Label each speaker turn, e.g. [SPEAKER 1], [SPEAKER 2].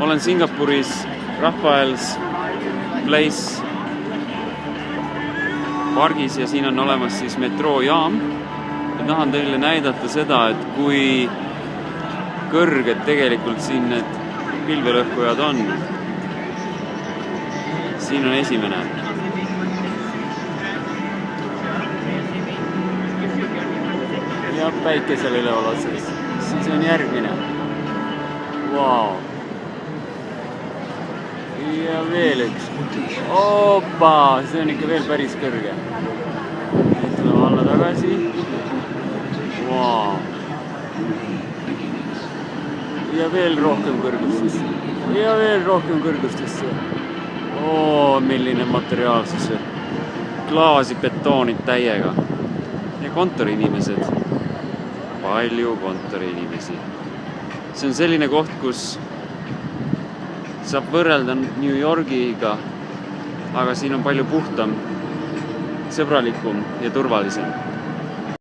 [SPEAKER 1] Olen Singapuris Rafael's Place pargis ja siin on olemas siis metroojaam. Ja tahan teile näidata seda, et kui kõrged tegelikult siin need pilvelõhkujad on. Siin on esimene. Ja päikesel üleval otsas. Siis on järgmine. Wow. Ja veel üks. Opa, see on ikka veel päris kõrge. Nüüd tuleme alla tagasi. Wow. Ja veel rohkem kõrgustesse. Ja veel rohkem kõrgustesse. Oo, milline materiaalsus. Klaasi, betoonid täiega. Ja kontoriinimesed. Palju kontoriinimesi. See on selline koht, kus saab võrrelda New Yorgiga, aga siin on palju puhtam, sõbralikum ja turvalisem.